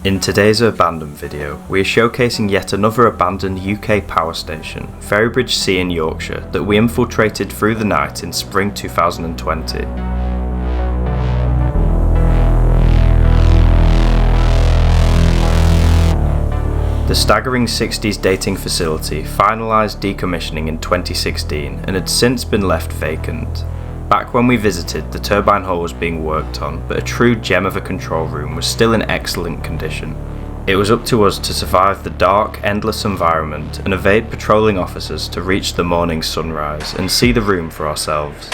In today's Urbandoned video, we are showcasing yet another abandoned UK power station, Ferrybridge C in Yorkshire, that we infiltrated through the night in spring 2020. The staggering 60s dating facility finalised decommissioning in 2016 and had since been left vacant. Back when we visited, the turbine hull was being worked on, but a true gem of a control room was still in excellent condition. It was up to us to survive the dark, endless environment and evade patrolling officers to reach the morning sunrise and see the room for ourselves.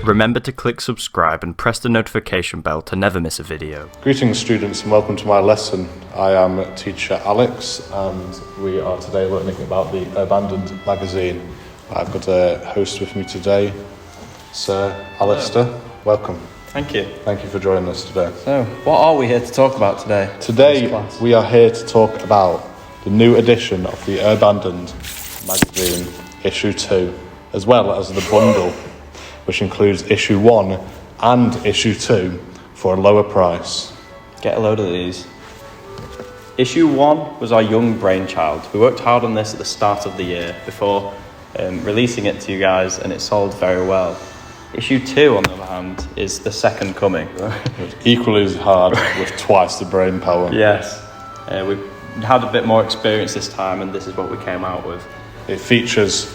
Remember to click subscribe and press the notification bell to never miss a video. Greetings students and welcome to my lesson. I am teacher Alex and we are today learning about the Urbandoned magazine. I've got a host with me today, Sir Alistair. Welcome. Thank you. Thank you for joining us today. So, what are we here to talk about today? Today we are here to talk about the new edition of the Urbandoned magazine, issue 2, as well as the bundle, which includes issue 1 and issue 2 for a lower price. Get a load of these. Issue 1 was our young brainchild. We worked hard on this at the start of the year before releasing it to you guys, and it sold very well. Issue 2, on the other hand, is the second coming. Equally as hard with twice the brain power. Yes. We've had a bit more experience this time, and this is what we came out with. It features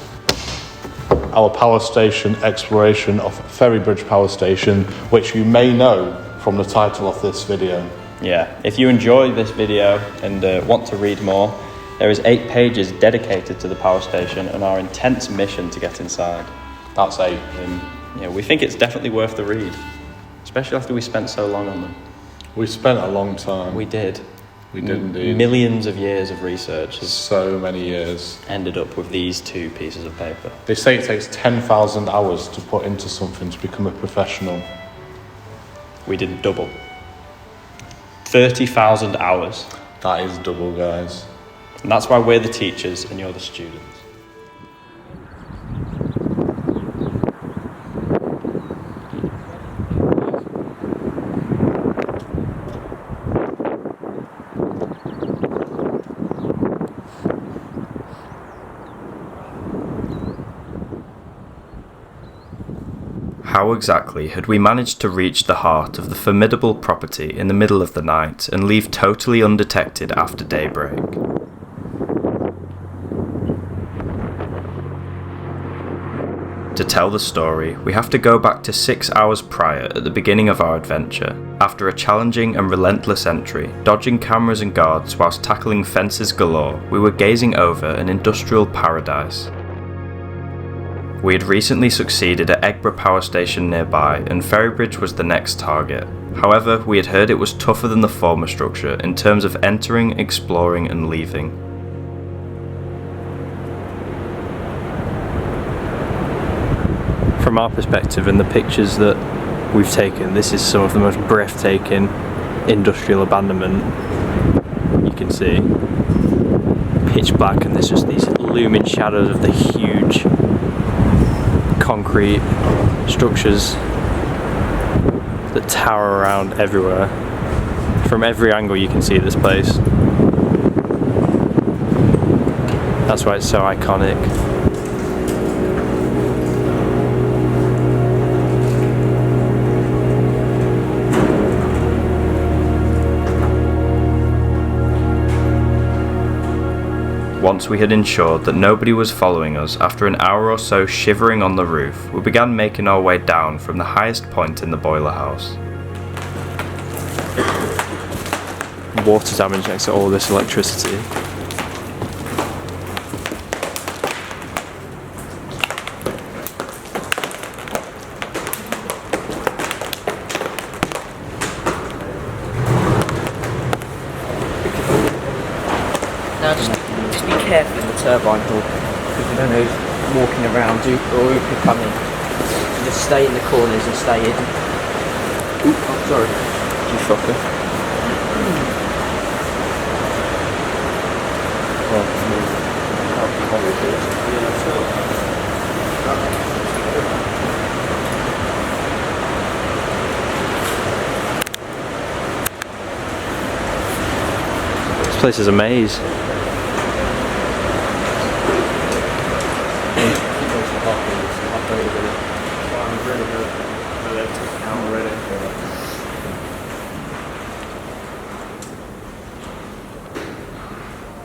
our power station exploration of Ferrybridge Power Station, which you may know from the title of this video. Yeah, if you enjoy this video and want to read more, there is 8 pages dedicated to the power station and our intense mission to get inside. That's 8. Yeah, we think it's definitely worth the read, especially after we spent so long on them. We spent a long time. We did. We did indeed. Millions of years of research has so many years ended up with these 2 pieces of paper. They say it takes 10,000 hours to put into something to become a professional. We did double. 30,000 hours. That is double, guys. And that's why we're the teachers and you're the students. How exactly had we managed to reach the heart of the formidable property in the middle of the night and leave totally undetected after daybreak? To tell the story, we have to go back to 6 hours prior at the beginning of our adventure. After a challenging and relentless entry, dodging cameras and guards whilst tackling fences galore, we were gazing over an industrial paradise. We had recently succeeded at Eggborough Power Station nearby, and Ferrybridge was the next target. However, we had heard it was tougher than the former structure in terms of entering, exploring and leaving. From our perspective and the pictures that we've taken, this is some of the most breathtaking industrial abandonment you can see. Pitch black, and there's just these looming shadows of the huge concrete structures that tower around everywhere. From every angle you can see this place. That's why it's so iconic. Once we had ensured that nobody was following us after an hour or so shivering on the roof, we began making our way down from the highest point in the boiler house. Water damage next to all this electricity. Now just be careful in the turbine hull, because we don't know walking around, or you could come in and just stay in the corners and stay in. Oop, oh, sorry. You fucker. This place is a maze.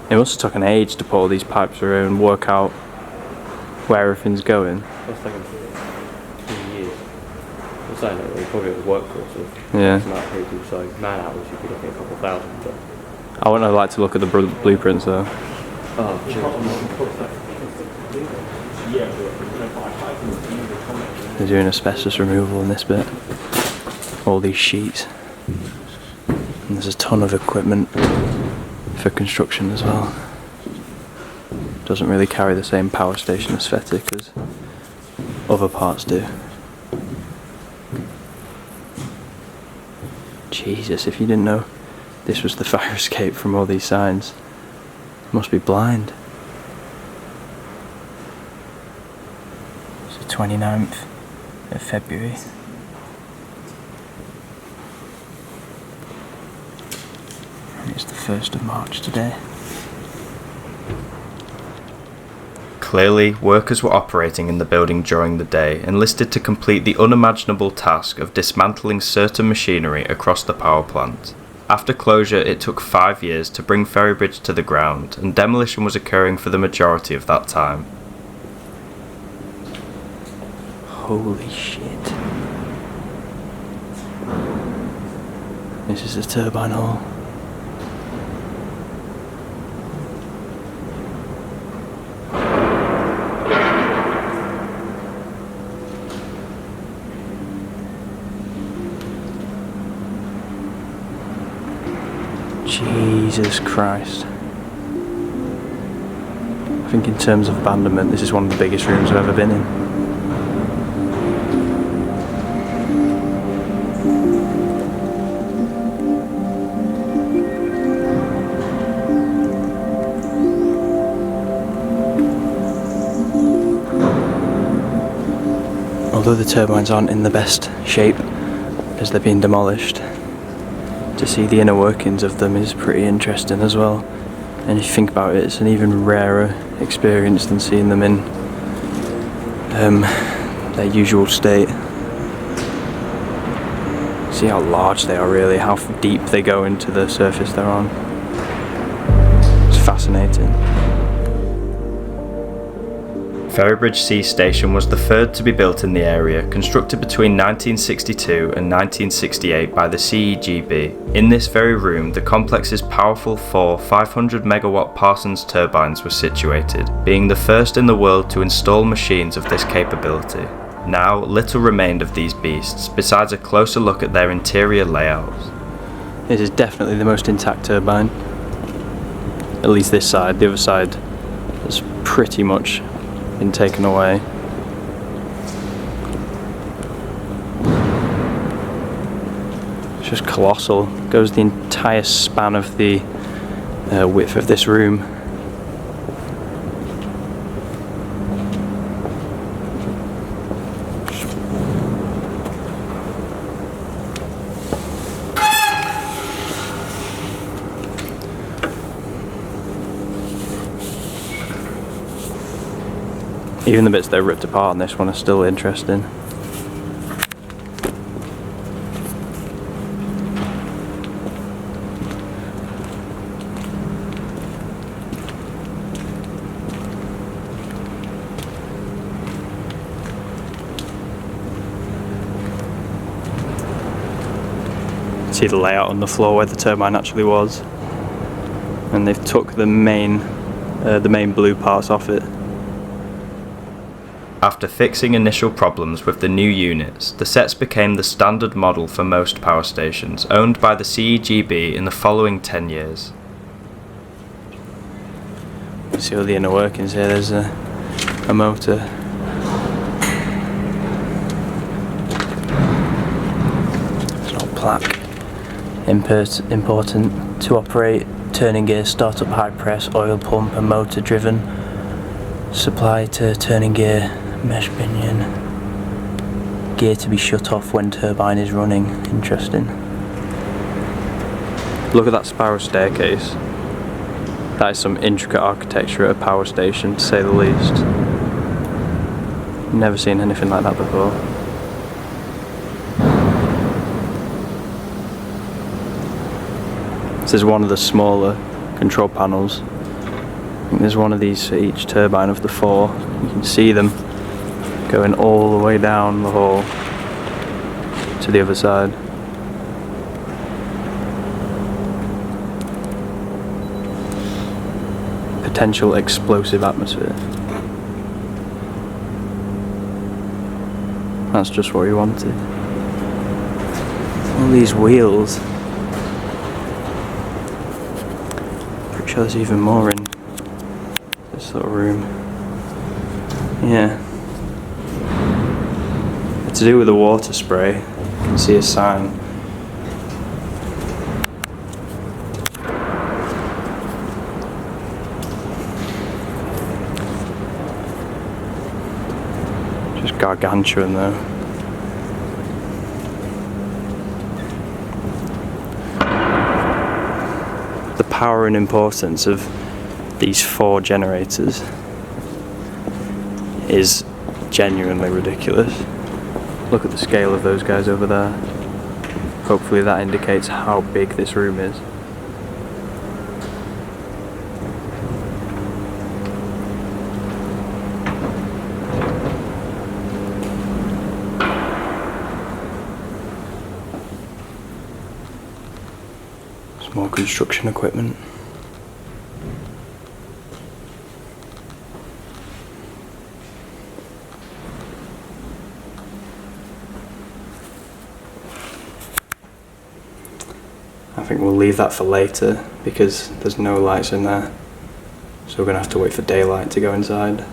It must have taken an age to put all these pipes through and work out where everything's going. It's taken 2 years. I'm saying that we probably have a workforce of Yeah. X amount of people, so man hours you'd be looking at a couple of thousand. But I wouldn't have liked to look at the blueprints though. oh, They're doing asbestos removal in this bit. All these sheets. And there's a ton of equipment for construction as well. Doesn't really carry the same power station aesthetic as other parts do. Jesus, if you didn't know this was the fire escape from all these signs, you must be blind. It's the 29th of February. And it's the 1st of March today. Clearly, workers were operating in the building during the day, enlisted to complete the unimaginable task of dismantling certain machinery across the power plant. After closure, it took 5 years to bring Ferrybridge to the ground, and demolition was occurring for the majority of that time. Holy shit. This is the turbine hall. Jesus Christ. I think in terms of abandonment, this is one of the biggest rooms I've ever been in. Although the turbines aren't in the best shape as they're being demolished, to see the inner workings of them is pretty interesting as well. And if you think about it, it's an even rarer experience than seeing them in their usual state. See how large they are really, how deep they go into the surface they're on. It's fascinating. Ferrybridge Sea Station was the third to be built in the area, constructed between 1962 and 1968 by the CEGB. In this very room, the complex's powerful four 500 megawatt Parsons turbines were situated, being the first in the world to install machines of this capability. Now, little remained of these beasts, besides a closer look at their interior layouts. This is definitely the most intact turbine. At least this side. The other side has pretty much been taken away. It's just colossal. Goes the entire span of the width of this room. Even the bits that are ripped apart on this one are still interesting. See the layout on the floor where the turbine actually was, and they've took the main blue parts off it. After fixing initial problems with the new units, the sets became the standard model for most power stations owned by the CEGB in the following 10 years. See all the inner workings here. There's a motor. It's not plaque. Important to operate turning gear, startup high press, oil pump and motor driven. Supply to turning gear, mesh pinion. Gear to be shut off when turbine is running. Interesting. Look at that spiral staircase. That is some intricate architecture at a power station, to say the least. Never seen anything like that before. This is one of the smaller control panels. I think there's one of these for each turbine of the 4. You can see them going all the way down the hall to the other side. Potential explosive atmosphere. That's just what we wanted. All these wheels. Pretty sure there's even more in this sort of room. Yeah. It's to do with the water spray. You can see a sign. Just gargantuan though. The power and importance of these 4 generators is genuinely ridiculous. Look at the scale of those guys over there. Hopefully that indicates how big this room is. Some more construction equipment. I think we'll leave that for later because there's no lights in there, so we're going to have to wait for daylight to go inside.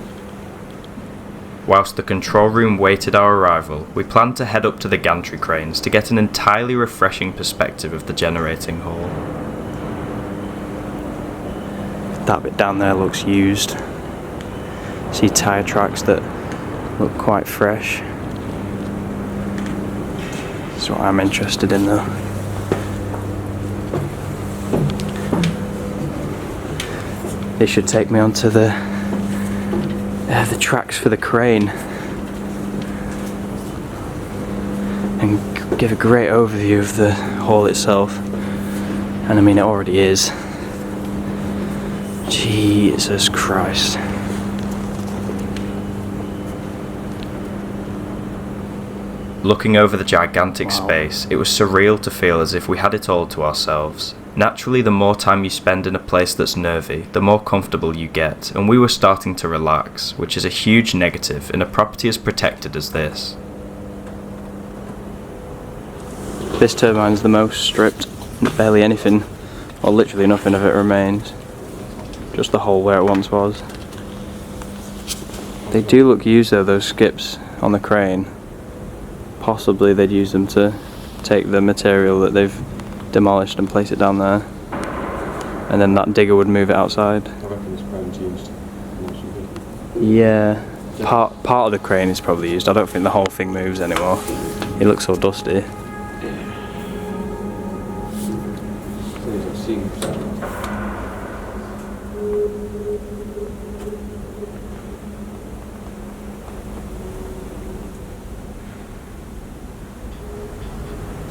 Whilst the control room waited our arrival, we planned to head up to the gantry cranes to get an entirely refreshing perspective of the generating hall. That bit down there looks used. See tyre tracks that look quite fresh. That's what I'm interested in though. This should take me onto the tracks for the crane and give a great overview of the hall itself. And I mean, it already is. Jesus Christ. Looking over the gigantic space, it was surreal to feel as if we had it all to ourselves. Naturally, the more time you spend in a place that's nervy, the more comfortable you get, and we were starting to relax, which is a huge negative in a property as protected as this. This turbine's the most stripped. Barely anything, or literally nothing of it remains. Just the hole where it once was. They do look used though, those skips on the crane. Possibly they'd use them to take the material that they've demolished and place it down there, and then that digger would move it outside. I reckon this crane's used. Yeah, part of the crane is probably used. I don't think the whole thing moves anymore. It looks so dusty.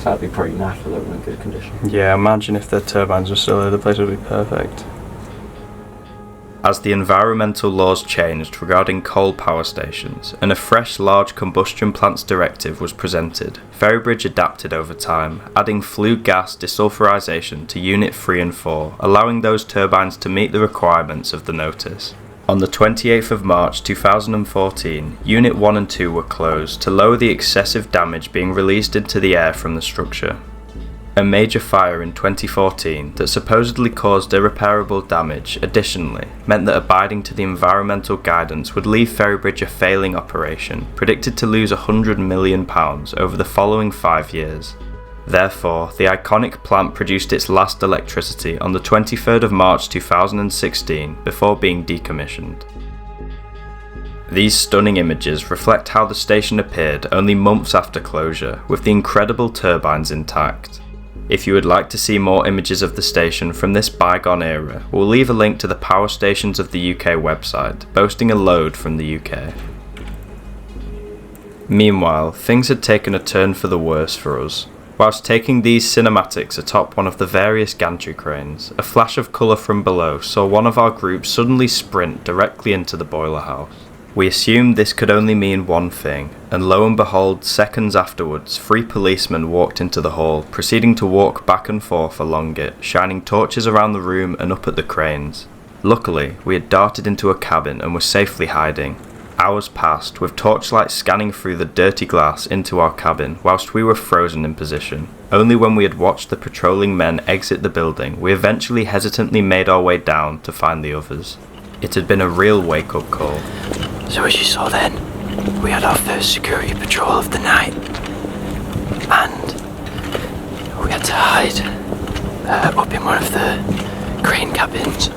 That'd be pretty naff for them in good condition. Yeah, imagine if the turbines were still there, the place would be perfect. As the environmental laws changed regarding coal power stations and a fresh large combustion plants directive was presented, Ferrybridge adapted over time, adding flue gas desulfurization to Unit 3 and 4, allowing those turbines to meet the requirements of the notice. On the 28th of March 2014, Unit 1 and 2 were closed to lower the excessive damage being released into the air from the structure. A major fire in 2014 that supposedly caused irreparable damage additionally meant that abiding to the environmental guidance would leave Ferrybridge a failing operation, predicted to lose £100 million over the following 5 years. Therefore, the iconic plant produced its last electricity on the 23rd of March 2016 before being decommissioned. These stunning images reflect how the station appeared only months after closure, with the incredible turbines intact. If you would like to see more images of the station from this bygone era, we'll leave a link to the Power Stations of the UK website, boasting a load from the UK. Meanwhile, things had taken a turn for the worse for us. Whilst taking these cinematics atop one of the various gantry cranes, a flash of colour from below saw one of our group suddenly sprint directly into the boiler house. We assumed this could only mean one thing, and lo and behold, seconds afterwards, 3 policemen walked into the hall, proceeding to walk back and forth along it, shining torches around the room and up at the cranes. Luckily, we had darted into a cabin and were safely hiding. Hours passed, with torchlights scanning through the dirty glass into our cabin, whilst we were frozen in position. Only when we had watched the patrolling men exit the building, we eventually hesitantly made our way down to find the others. It had been a real wake-up call. So as you saw then, we had our first security patrol of the night, and we had to hide up in one of the crane cabins.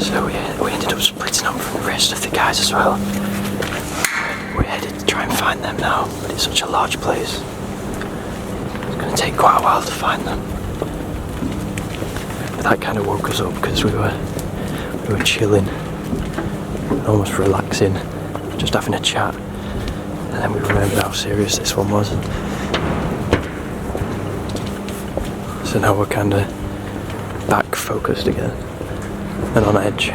So we ended up splitting up from the rest of the guys as well. We're headed to try and find them now, but it's such a large place. It's going to take quite a while to find them. But that kind of woke us up because we were chilling, almost relaxing, just having a chat, and then we remembered how serious this one was. So now we're kind of back focused again and on edge.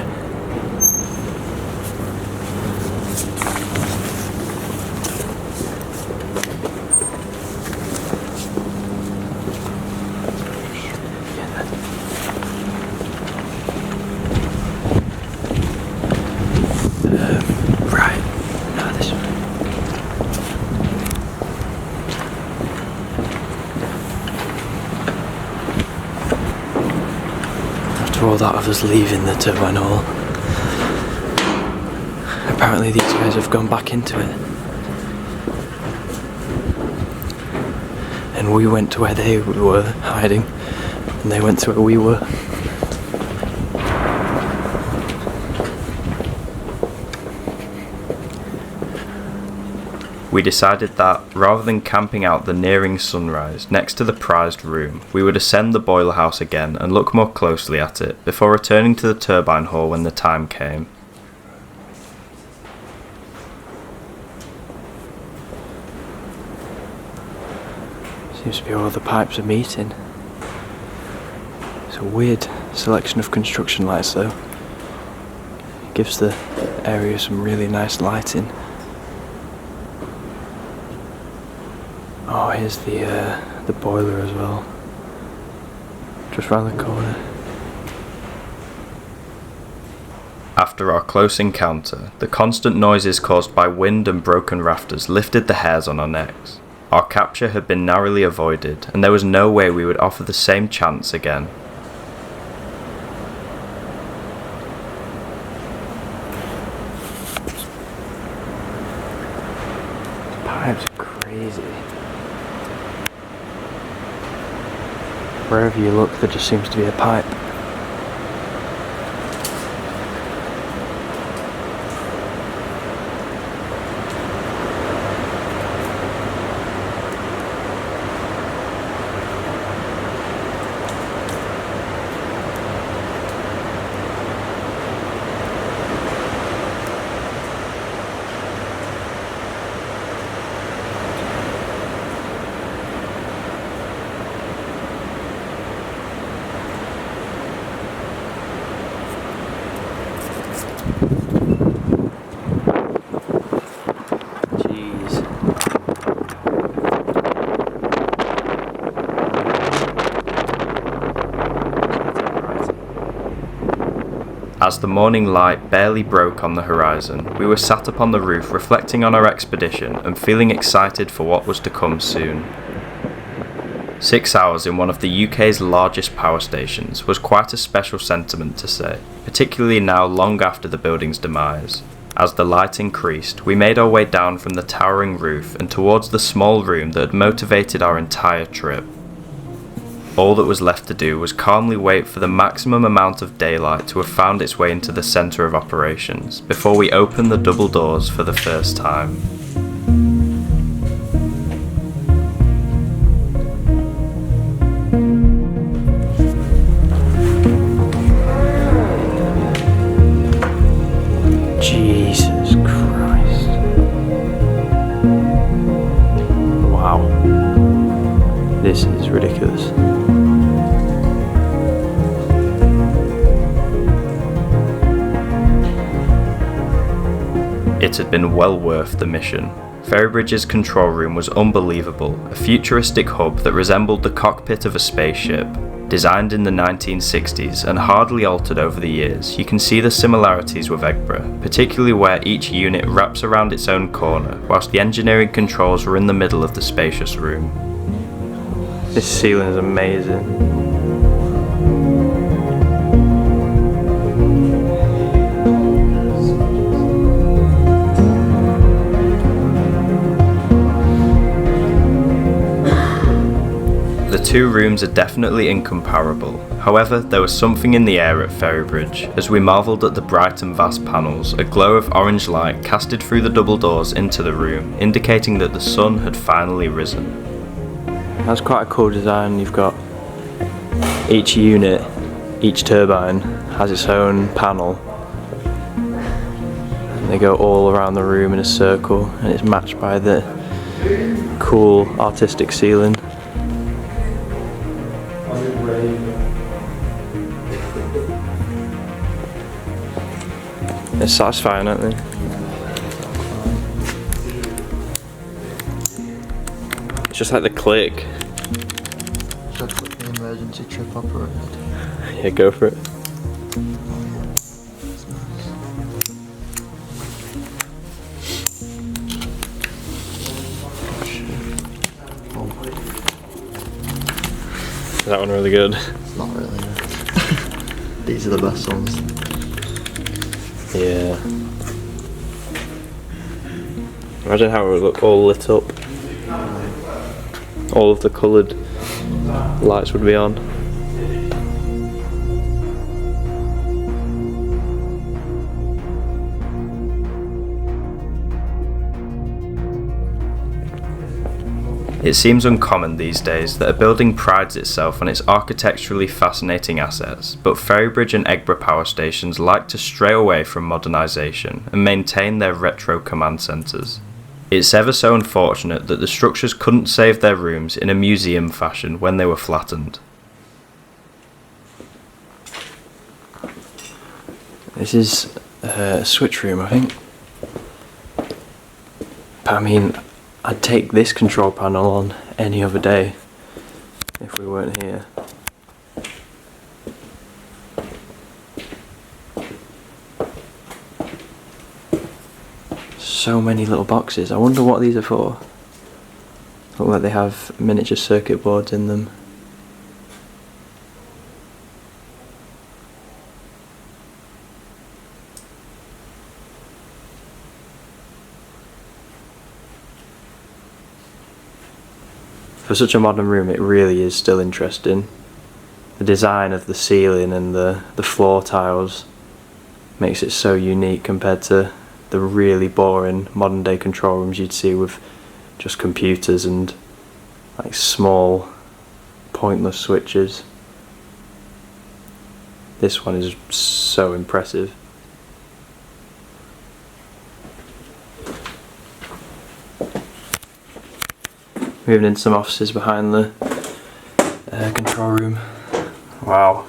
All that of us leaving the turbine hall. Apparently these guys have gone back into it. And we went to where they were hiding, and they went to where we were. We decided that, rather than camping out the nearing sunrise next to the prized room, we would ascend the boiler house again and look more closely at it, before returning to the turbine hall when the time came. Seems to be all the pipes are meeting. It's a weird selection of construction lights though. It gives the area some really nice lighting. Oh, here's the boiler as well, just round the corner. After our close encounter, the constant noises caused by wind and broken rafters lifted the hairs on our necks. Our capture had been narrowly avoided, and there was no way we would offer the same chance again. The pipes are crazy. Wherever you look, there just seems to be a pipe. As the morning light barely broke on the horizon, we were sat upon the roof reflecting on our expedition and feeling excited for what was to come soon. 6 hours in one of the UK's largest power stations was quite a special sentiment to say, particularly now long after the building's demise. As the light increased, we made our way down from the towering roof and towards the small room that had motivated our entire trip. All that was left to do was calmly wait for the maximum amount of daylight to have found its way into the centre of operations, before we opened the double doors for the first time. Jesus Christ. Wow. This is ridiculous. It had been well worth the mission. Ferrybridge's control room was unbelievable, a futuristic hub that resembled the cockpit of a spaceship. Designed in the 1960s and hardly altered over the years, you can see the similarities with Eggborough, particularly where each unit wraps around its own corner, whilst the engineering controls were in the middle of the spacious room. This ceiling is amazing. The two rooms are definitely incomparable. However, there was something in the air at Ferrybridge, as we marvelled at the bright and vast panels, a glow of orange light casted through the double doors into the room, indicating that the sun had finally risen. That's quite a cool design. You've got each unit, each turbine has its own panel. And they go all around the room in a circle, and it's matched by the cool artistic ceiling. They're satisfying, aren't they? It's just like the click. Should I click the emergency trip operated? Yeah, go for it. Is that one really good? It's not really. These are the best ones. Yeah. Imagine how it would look all lit up. All of the coloured lights would be on. It seems uncommon these days that a building prides itself on its architecturally fascinating assets, but Ferrybridge and Eggborough power stations like to stray away from modernisation and maintain their retro command centres. It's ever so unfortunate that the structures couldn't save their rooms in a museum fashion when they were flattened. This is a switch room, I think. But I mean, I'd take this control panel on any other day if we weren't here. So many little boxes. I wonder what these are for. Look like they have miniature circuit boards in them. For such a modern room, it really is still interesting. The design of the ceiling and the floor tiles makes it so unique compared to the really boring modern day control rooms you'd see with just computers and like small pointless switches. This one is so impressive. Moving into some offices behind the control room. Wow,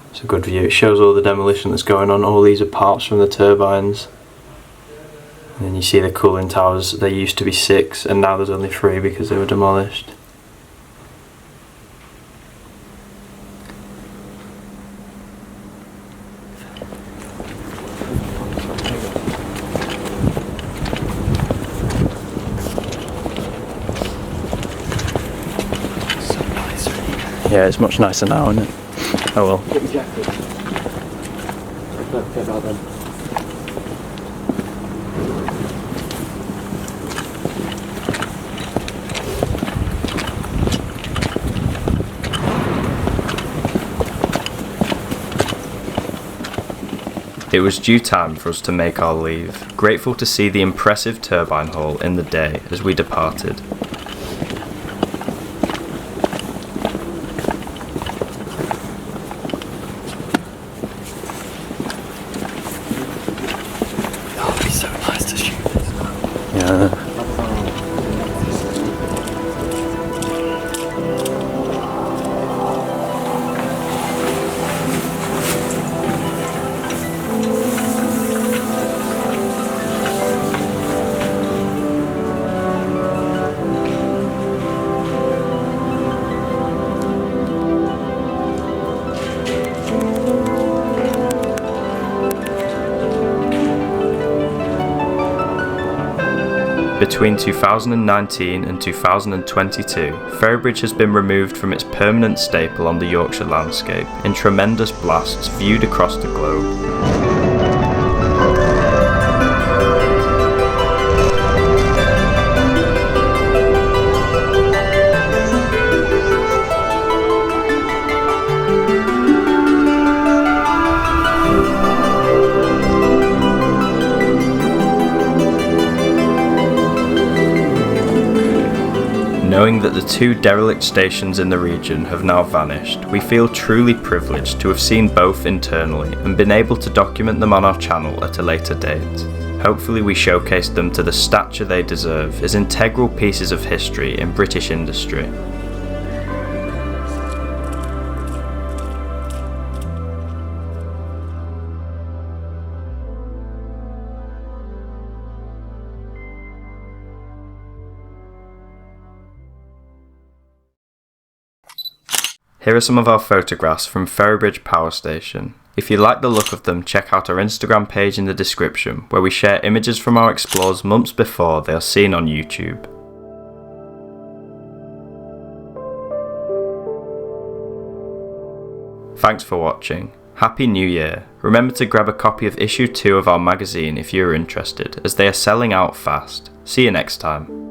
it's a good view. It shows all the demolition that's going on. All these are parts from the turbines. And then you see the cooling towers. There used to be 6 and now there's only 3 because they were demolished. Yeah, it's much nicer now, isn't it? Oh well. Get my jacket. Don't forget about them. It was due time for us to make our leave, grateful to see the impressive turbine hall in the day as we departed. Oh, it'd be so nice to shoot this now. Yeah. Between 2019 and 2022, Ferrybridge has been removed from its permanent staple on the Yorkshire landscape in tremendous blasts viewed across the globe. Knowing that the two derelict stations in the region have now vanished, we feel truly privileged to have seen both internally and been able to document them on our channel at a later date. Hopefully we showcased them to the stature they deserve as integral pieces of history in British industry. Here are some of our photographs from Ferrybridge Power Station. If you like the look of them, check out our Instagram page in the description, where we share images from our explores months before they are seen on YouTube. Thanks for watching. Happy New Year. Remember to grab a copy of issue 2 of our magazine if you're interested, as they are selling out fast. See you next time.